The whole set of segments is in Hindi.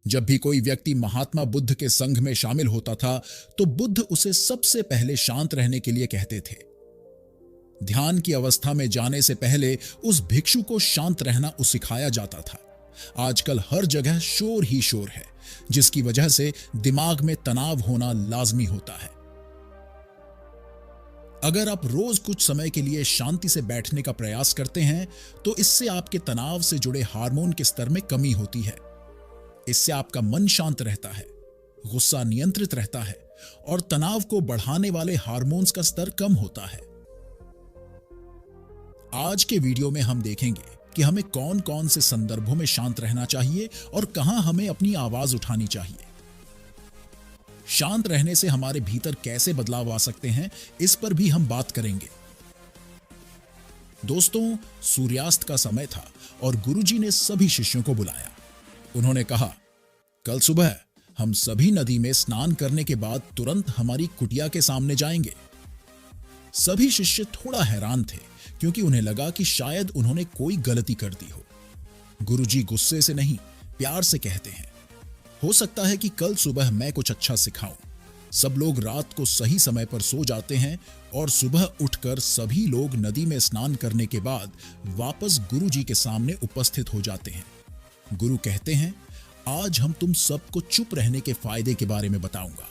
जब भी कोई व्यक्ति महात्मा बुद्ध के संघ में शामिल होता था तो बुद्ध उसे सबसे पहले शांत रहने के लिए कहते थे। ध्यान की अवस्था में जाने से पहले उस भिक्षु को शांत रहना सिखाया जाता था। आजकल हर जगह शोर ही शोर है, जिसकी वजह से दिमाग में तनाव होना लाजमी होता है। अगर आप रोज कुछ समय के लिए शांति से बैठने का प्रयास करते हैं तो इससे आपके तनाव से जुड़े हार्मोन के स्तर में कमी होती है। इससे आपका मन शांत रहता है, गुस्सा नियंत्रित रहता है और तनाव को बढ़ाने वाले हार्मोन्स का स्तर कम होता है। आज के वीडियो में हम देखेंगे कि हमें कौन कौन से संदर्भों में शांत रहना चाहिए और कहां हमें अपनी आवाज उठानी चाहिए। शांत रहने से हमारे भीतर कैसे बदलाव आ सकते हैं, इस पर भी हम बात करेंगे। दोस्तों, सूर्यास्त का समय था और गुरुजी ने सभी शिष्यों को बुलाया। उन्होंने कहा, कल सुबह हम सभी नदी में स्नान करने के बाद तुरंत हमारी कुटिया के सामने जाएंगे। सभी शिष्य थोड़ा हैरान थे क्योंकि उन्हें लगा कि शायद उन्होंने कोई गलती कर दी हो। गुरुजी गुस्से से नहीं, प्यार से कहते हैं, हो सकता है कि कल सुबह मैं कुछ अच्छा सिखाऊं। सब लोग रात को सही समय पर सो जाते हैं और सुबह उठकर सभी लोग नदी में स्नान करने के बाद वापस गुरुजी के सामने उपस्थित हो जाते हैं। गुरु कहते हैं, आज हम तुम सबको चुप रहने के फायदे के बारे में बताऊंगा।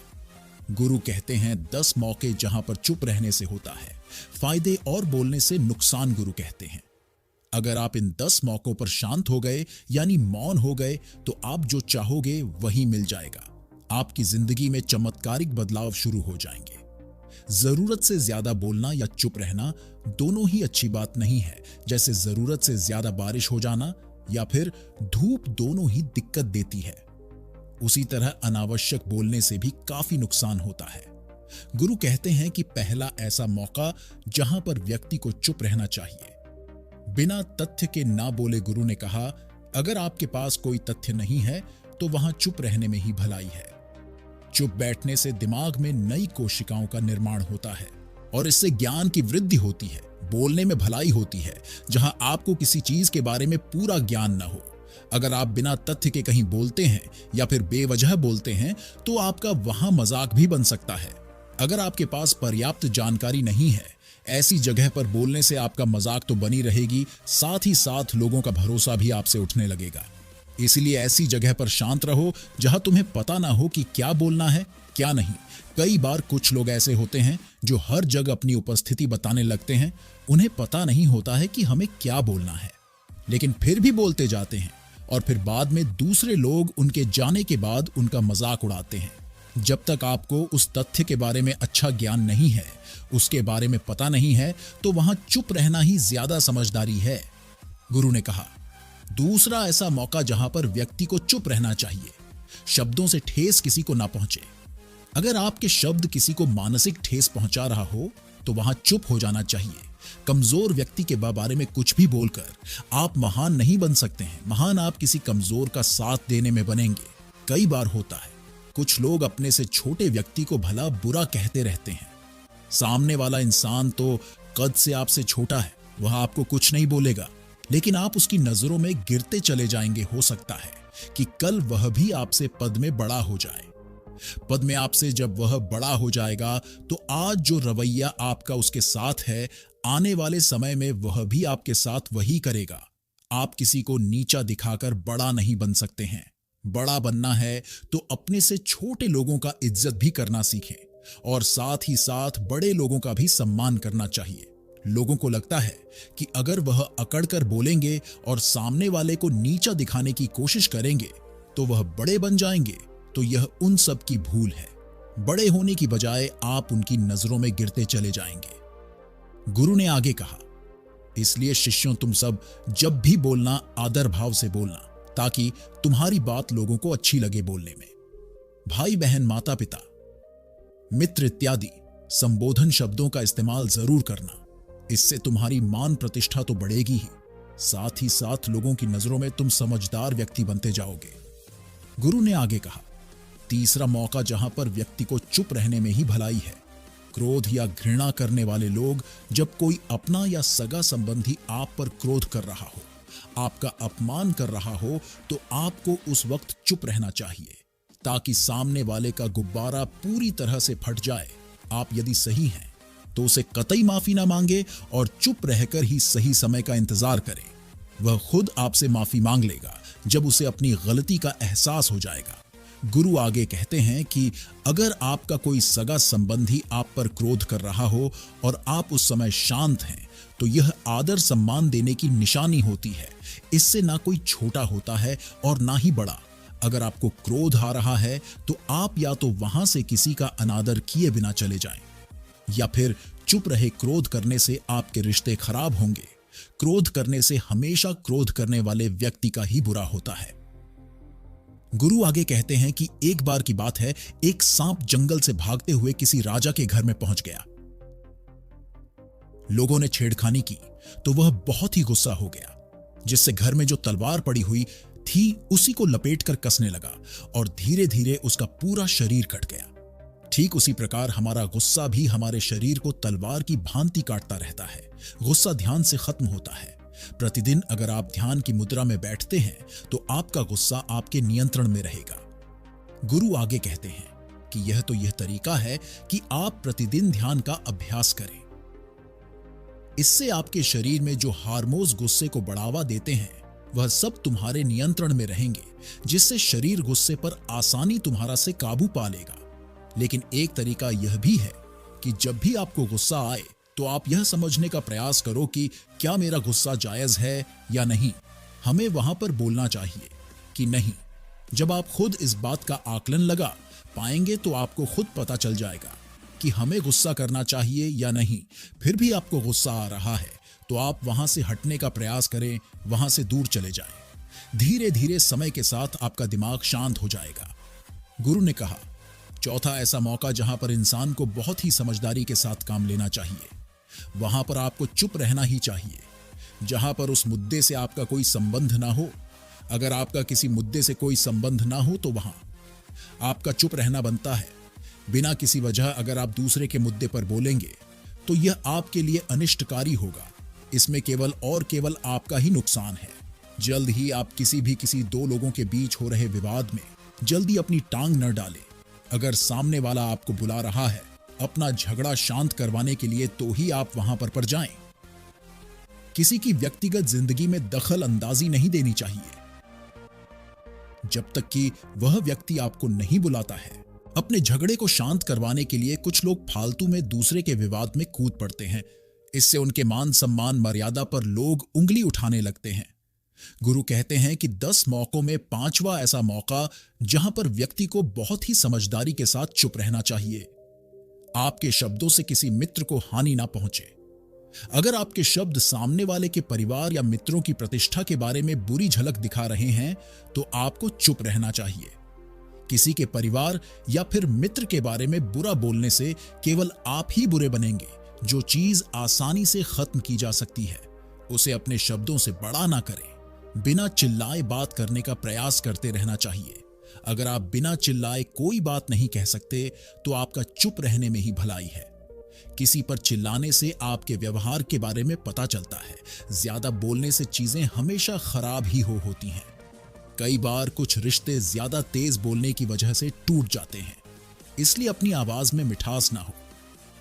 गुरु कहते हैं 10 मौके जहां पर चुप रहने से होता है फायदे और बोलने से नुकसान। गुरु कहते हैं अगर आप इन 10 मौकों पर शांत हो गए यानी मौन हो गए तो आप जो चाहोगे वही मिल जाएगा। आपकी जिंदगी में चमत्कारिक बदलाव शुरू हो जाएंगे। जरूरत से ज्यादा बोलना या चुप रहना दोनों ही अच्छी बात नहीं है, जैसे जरूरत से ज्यादा बारिश हो जाना या फिर धूप दोनों ही दिक्कत देती है। उसी तरह अनावश्यक बोलने से भी काफी नुकसान होता है। गुरु कहते हैं कि पहला ऐसा मौका जहां पर व्यक्ति को चुप रहना चाहिए। बिना तथ्य के ना बोले। गुरु ने कहा, अगर आपके पास कोई तथ्य नहीं है तो वहां चुप रहने में ही भलाई है। चुप बैठने से दिमाग में नई कोशिकाओं का निर्माण होता है और इससे ज्ञान की वृद्धि होती है। बोलने में भलाई होती है जहां आपको किसी चीज के बारे में पूरा ज्ञान न हो। अगर आप बिना तथ्य के कहीं बोलते हैं या फिर बेवजह बोलते हैं तो आपका वहां मजाक भी बन सकता है। अगर आपके पास पर्याप्त जानकारी नहीं है, ऐसी जगह पर बोलने से आपका मजाक तो बनी रहेगी, साथ ही साथ लोगों का भरोसा भी आपसे उठने लगेगा। इसलिए ऐसी जगह पर शांत रहो जहां तुम्हें पता ना हो कि क्या बोलना है क्या नहीं। कई बार कुछ लोग ऐसे होते हैं जो हर जगह अपनी उपस्थिति बताने लगते हैं। उन्हें पता नहीं होता है कि हमें क्या बोलना है, लेकिन फिर भी बोलते जाते हैं और फिर बाद में दूसरे लोग उनके जाने के बाद उनका मजाक उड़ाते हैं। जब तक आपको उस तथ्य के बारे में अच्छा ज्ञान नहीं है, उसके बारे में पता नहीं है, तो वहां चुप रहना ही ज्यादा समझदारी है। गुरु ने कहा, दूसरा ऐसा मौका जहां पर व्यक्ति को चुप रहना चाहिए, शब्दों से ठेस किसी को ना पहुंचे। अगर आपके शब्द किसी को मानसिक ठेस पहुंचा रहा हो तो वहां चुप हो जाना चाहिए। कमजोर व्यक्ति के बारे में कुछ भी बोलकर आप महान नहीं बन सकते हैं। महान आप किसी कमजोर का साथ देने में बनेंगे। कई बार होता है कुछ लोग अपने से छोटे व्यक्ति को भला बुरा कहते रहते हैं। सामने वाला इंसान तो कद से आपसे छोटा है, वह आपको कुछ नहीं बोलेगा, लेकिन आप उसकी नजरों में गिरते चले जाएंगे। हो सकता है कि कल वह भी आपसे पद में बड़ा हो जाए। पद में आपसे जब वह बड़ा हो जाएगा तो आज जो रवैया आपका उसके साथ है, आने वाले समय में वह भी आपके साथ वही करेगा। आप किसी को नीचा दिखाकर बड़ा नहीं बन सकते हैं। बड़ा बनना है तो अपने से छोटे लोगों का इज्जत भी करना सीखें और साथ ही साथ बड़े लोगों का भी सम्मान करना चाहिए। लोगों को लगता है कि अगर वह अकड़ कर बोलेंगे और सामने वाले को नीचा दिखाने की कोशिश करेंगे तो वह बड़े बन जाएंगे, तो यह उन सब की भूल है। बड़े होने की बजाय आप उनकी नजरों में गिरते चले जाएंगे। गुरु ने आगे कहा, इसलिए शिष्यों, तुम सब जब भी बोलना आदर भाव से बोलना, ताकि तुम्हारी बात लोगों को अच्छी लगे बोलने में। भाई बहन, माता पिता, मित्र इत्यादि संबोधन शब्दों का इस्तेमाल जरूर करना। इससे तुम्हारी मान प्रतिष्ठा तो बढ़ेगी ही, साथ ही साथ लोगों की नजरों में तुम समझदार व्यक्ति बनते जाओगे। गुरु ने आगे कहा, तीसरा मौका जहां पर व्यक्ति को चुप रहने में ही भलाई है। क्रोध या घृणा करने वाले लोग, जब कोई अपना या सगा संबंधी आप पर क्रोध कर रहा हो आपका अपमान कर रहा हो, तो आपको उस वक्त चुप रहना चाहिए, ताकि सामने वाले का गुब्बारा पूरी तरह से फट जाए। आप यदि सही हैं तो उसे कतई माफी ना मांगे और चुप रहकर ही सही समय का इंतजार करें। वह खुद आपसे माफी मांग लेगा जब उसे अपनी गलती का एहसास हो जाएगा। गुरु आगे कहते हैं कि अगर आपका कोई सगा संबंधी आप पर क्रोध कर रहा हो और आप उस समय शांत हैं, तो यह आदर सम्मान देने की निशानी होती है। इससे ना कोई छोटा होता है और ना ही बड़ा। अगर आपको क्रोध आ रहा है तो आप या तो वहां से किसी का अनादर किए बिना चले जाएं, या फिर चुप रहे। क्रोध करने से आपके रिश्ते खराब होंगे। क्रोध करने से हमेशा क्रोध करने वाले व्यक्ति का ही बुरा होता है। गुरु आगे कहते हैं कि एक बार की बात है, एक सांप जंगल से भागते हुए किसी राजा के घर में पहुंच गया। लोगों ने छेड़खानी की तो वह बहुत ही गुस्सा हो गया, जिससे घर में जो तलवार पड़ी हुई थी उसी को लपेटकर कसने लगा और धीरे धीरे उसका पूरा शरीर कट गया। ठीक उसी प्रकार हमारा गुस्सा भी हमारे शरीर को तलवार की भांति काटता रहता है। गुस्सा ध्यान से खत्म होता है। प्रतिदिन अगर आप ध्यान की मुद्रा में बैठते हैं तो आपका गुस्सा आपके नियंत्रण में रहेगा। गुरु आगे कहते हैं कि यह तरीका है कि आप प्रतिदिन ध्यान का अभ्यास करें। इससे आपके शरीर में जो हार्मोन्स गुस्से को बढ़ावा देते हैं वह सब तुम्हारे नियंत्रण में रहेंगे, जिससे शरीर गुस्से पर आसानी तुम्हारा से काबू पा लेगा। लेकिन एक तरीका यह भी है कि जब भी आपको गुस्सा आए तो आप यह समझने का प्रयास करो कि क्या मेरा गुस्सा जायज है या नहीं। हमें वहां पर बोलना चाहिए कि नहीं। जब आप खुद इस बात का आकलन लगा पाएंगे तो आपको खुद पता चल जाएगा कि हमें गुस्सा करना चाहिए या नहीं। फिर भी आपको गुस्सा आ रहा है तो आप वहां से हटने का प्रयास करें, वहां से दूर चले जाएं। धीरे धीरे समय के साथ आपका दिमाग शांत हो जाएगा। गुरु ने कहा, चौथा ऐसा मौका जहां पर इंसान को बहुत ही समझदारी के साथ काम लेना चाहिए, वहां पर आपको चुप रहना ही चाहिए। जहां पर उस मुद्दे से आपका कोई संबंध ना हो। अगर आपका किसी मुद्दे से कोई संबंध ना हो तो वहां आपका चुप रहना बनता है। बिना किसी वजह अगर आप दूसरे के मुद्दे पर बोलेंगे तो यह आपके लिए अनिष्टकारी होगा। इसमें केवल और केवल आपका ही नुकसान है। जल्द ही आप किसी दो लोगों के बीच हो रहे विवाद में जल्दी अपनी टांग न डालें। अगर सामने वाला आपको बुला रहा है अपना झगड़ा शांत करवाने के लिए तो ही आप वहां पर जाएं। किसी की व्यक्तिगत जिंदगी में दखल अंदाजी नहीं देनी चाहिए जब तक कि वह व्यक्ति आपको नहीं बुलाता है। अपने झगड़े को शांत करवाने के लिए कुछ लोग फालतू में दूसरे के विवाद में कूद पड़ते हैं। इससे उनके मान सम्मान मर्यादा पर लोग उंगली उठाने लगते हैं। गुरु कहते हैं कि 10 मौकों में 5वां ऐसा मौका जहां पर व्यक्ति को बहुत ही समझदारी के साथ चुप रहना चाहिए। आपके शब्दों से किसी मित्र को हानि ना पहुंचे। अगर आपके शब्द सामने वाले के परिवार या मित्रों की प्रतिष्ठा के बारे में बुरी झलक दिखा रहे हैं तो आपको चुप रहना चाहिए। किसी के परिवार या फिर मित्र के बारे में बुरा बोलने से केवल आप ही बुरे बनेंगे। जो चीज आसानी से खत्म की जा सकती है उसे अपने शब्दों से बड़ा ना करें। बिना चिल्लाए बात करने का प्रयास करते रहना चाहिए। अगर आप बिना चिल्लाए कोई बात नहीं कह सकते तो आपका चुप रहने में ही भलाई है। किसी पर चिल्लाने से आपके व्यवहार के बारे में पता चलता है। ज्यादा बोलने से चीजें हमेशा खराब ही होती हैं। कई बार कुछ रिश्ते ज्यादा तेज बोलने की वजह से टूट जाते हैं। इसलिए अपनी आवाज में मिठास ना हो।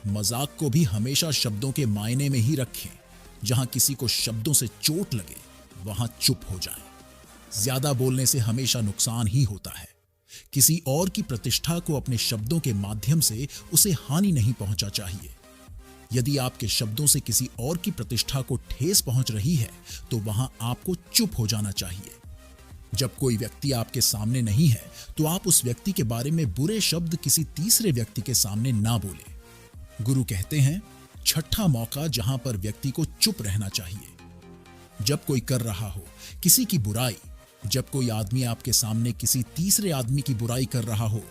मजाक को भी हमेशा शब्दों के मायने में ही रखें। जहां किसी को शब्दों से चोट लगे वहां चुप हो जाएं। ज्यादा बोलने से हमेशा नुकसान ही होता है। किसी और की प्रतिष्ठा को अपने शब्दों के माध्यम से उसे हानि नहीं पहुंचा चाहिए। यदि आपके शब्दों से किसी और की प्रतिष्ठा को ठेस पहुंच रही है तो वहां आपको चुप हो जाना चाहिए। जब कोई व्यक्ति आपके सामने नहीं है तो आप उस व्यक्ति के बारे में बुरे शब्द किसी तीसरे व्यक्ति के सामने ना बोले। गुरु कहते हैं, छठा मौका जहां पर व्यक्ति को चुप रहना चाहिए। जब कोई कर रहा हो किसी की बुराई, जब कोई आदमी आपके सामने किसी तीसरे आदमी की बुराई कर रहा हो,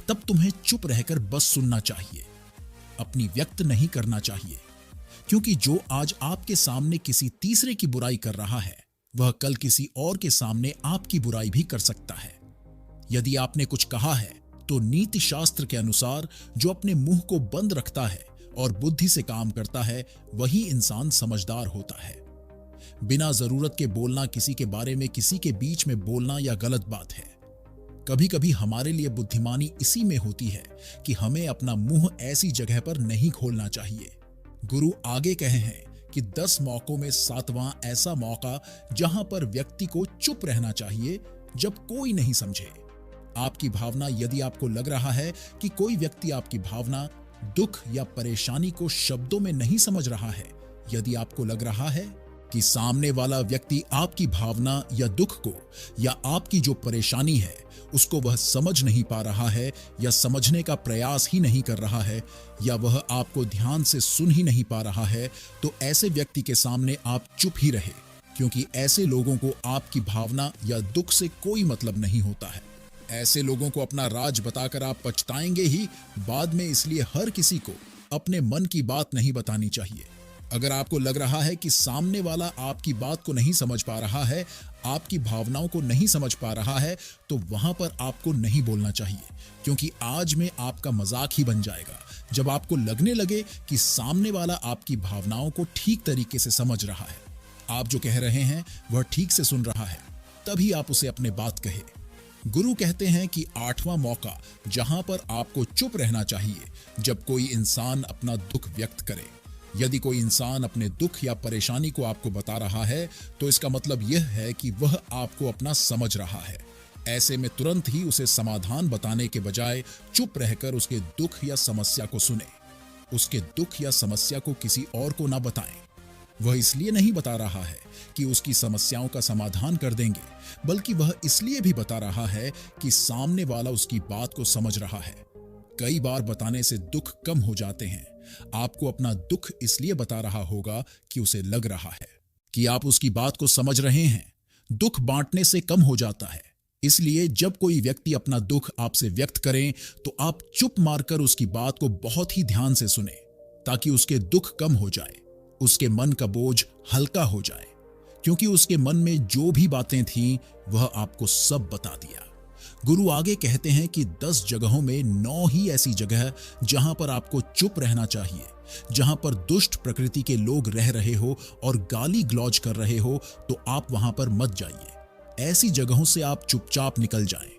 तब तुम्हें चुप रहकर बस सुनना चाहिए। अपनी व्यक्त नहीं करना चाहिए, क्योंकि जो आज आपके सामने किसी तीसरे की बुराई कर रहा है वह कल किसी और के सामने आपकी बुराई भी कर सकता है। यदि आपने कुछ कहा है तो नीति शास्त्र के अनुसार जो अपने मुंह को बंद रखता है और बुद्धि से काम करता है वही इंसान समझदार होता है। बिना जरूरत के बोलना, किसी के बारे में किसी के बीच में बोलना या गलत बात है। कभी कभी हमारे लिए बुद्धिमानी इसी में होती है कि हमें अपना मुंह ऐसी जगह पर नहीं खोलना चाहिए। गुरु आगे कहे हैं कि 10 मौकों में 7वां ऐसा मौका जहां पर व्यक्ति को चुप रहना चाहिए जब कोई नहीं समझे। आपकी भावना, यदि आपको लग रहा है कि कोई व्यक्ति आपकी भावना, दुख या परेशानी को शब्दों में नहीं समझ रहा है, यदि आपको लग रहा है कि सामने वाला व्यक्ति आपकी भावना या दुख को या आपकी जो परेशानी है उसको वह समझ नहीं पा रहा है या समझने का प्रयास ही नहीं कर रहा है या वह आपको ध्यान से सुन ही नहीं पा रहा है, तो ऐसे व्यक्ति के सामने आप चुप ही रहे, क्योंकि ऐसे लोगों को आपकी भावना या दुख से कोई मतलब नहीं होता है। ऐसे लोगों को अपना राज बताकर आप पछताएंगे ही बाद में, इसलिए हर किसी को अपने मन की बात नहीं बतानी चाहिए। अगर आपको लग रहा है कि सामने वाला आपकी बात को नहीं समझ पा रहा है, आपकी भावनाओं को नहीं समझ पा रहा है, तो वहां पर आपको नहीं बोलना चाहिए, क्योंकि आज में आपका मजाक ही बन जाएगा जब आपको लगने लगे कि सामने वाला आपकी भावनाओं को ठीक तरीके से समझ रहा है, आप जो कह रहे हैं वह ठीक से सुन रहा है, तभी आप उसे अपने बात कहे। गुरु कहते हैं कि 8वां मौका जहां पर आपको चुप रहना चाहिए जब कोई इंसान अपना दुख व्यक्त करे। यदि कोई इंसान अपने दुख या परेशानी को आपको बता रहा है, तो इसका मतलब यह है कि वह आपको अपना समझ रहा है। ऐसे में तुरंत ही उसे समाधान बताने के बजाय चुप रहकर उसके दुख या समस्या को सुने। उसके दुख या समस्या को किसी और को ना बताएं। वह इसलिए नहीं बता रहा है कि उसकी समस्याओं का समाधान कर देंगे, बल्कि वह इसलिए भी बता रहा है कि सामने वाला उसकी बात को समझ रहा है। कई बार बताने से दुख कम हो जाते हैं। आपको अपना दुख इसलिए बता रहा होगा कि उसे लग रहा है कि आप उसकी बात को समझ रहे हैं। दुख बांटने से कम हो जाता है। इसलिए जब कोई व्यक्ति अपना दुख आपसे व्यक्त करें, तो आप चुप मारकर उसकी बात को बहुत ही ध्यान से सुने, ताकि उसके दुख कम हो जाए, उसके मन का बोझ हल्का हो जाए, क्योंकि उसके मन में जो भी बातें थीं वह आपको सब बता दिया। गुरु आगे कहते हैं कि 10 जगहों में 9 ही ऐसी जगह जहां पर आपको चुप रहना चाहिए, जहां पर दुष्ट प्रकृति के लोग रह रहे हो और गाली ग्लौज कर रहे हो, तो आप वहां पर मत जाइए। ऐसी जगहों से आप चुपचाप निकल जाएं,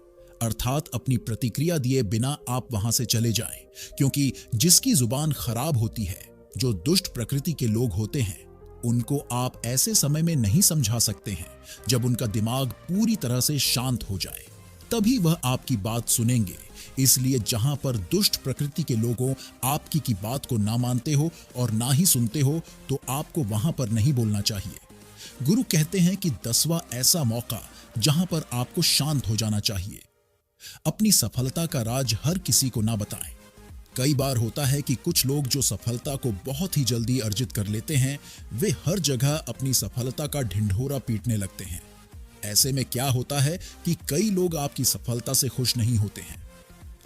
अर्थात अपनी प्रतिक्रिया दिए बिना आप वहां से चले जाएं, क्योंकि जिसकी जुबान खराब होती है, जो दुष्ट प्रकृति के लोग होते हैं, उनको आप ऐसे समय में नहीं समझा सकते हैं जब उनका दिमाग पूरी तरह से शांत हो जाए, तभी वह आपकी बात सुनेंगे। इसलिए जहां पर दुष्ट प्रकृति के लोगों आपकी की बात को ना मानते हो और ना ही सुनते हो, तो आपको वहां पर नहीं बोलना चाहिए। गुरु कहते हैं कि 10वां ऐसा मौका जहां पर आपको शांत हो जाना चाहिए। अपनी सफलता का राज हर किसी को ना बताएं। कई बार होता है कि कुछ लोग जो सफलता को बहुत ही जल्दी अर्जित कर लेते हैं, वे हर जगह अपनी सफलता का ढिंढोरा पीटने लगते हैं। ऐसे में क्या होता है कि कई लोग आपकी सफलता से खुश नहीं होते हैं।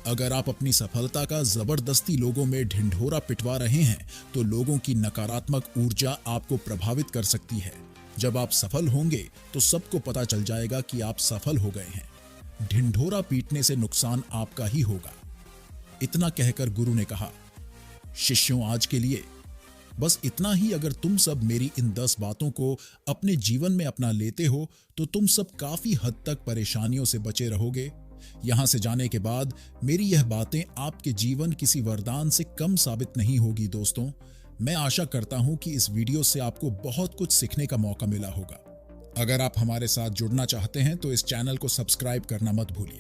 अगर आप अपनी सफलता का जबरदस्ती लोगों में ढिंढोरा पिटवा रहे हैं, तो लोगों की नकारात्मक ऊर्जा आपको प्रभावित कर सकती है। जब आप सफल होंगे तो सबको पता चल जाएगा कि आप सफल हो गए हैं। ढिंढोरा पीटने से नुकसान आपका ही होगा। इतना कहकर गुरु ने कहा, शिष्यों, आज के लिए बस इतना ही। अगर तुम सब मेरी इन 10 बातों को अपने जीवन में अपना लेते हो, तो तुम सब काफी हद तक परेशानियों से बचे रहोगे। यहां से जाने के बाद मेरी यह बातें आपके जीवन किसी वरदान से कम साबित नहीं होगी। दोस्तों, मैं आशा करता हूं कि इस वीडियो से आपको बहुत कुछ सीखने का मौका मिला होगा। अगर आप हमारे साथ जुड़ना चाहते हैं तो इस चैनल को सब्सक्राइब करना मत भूलिए।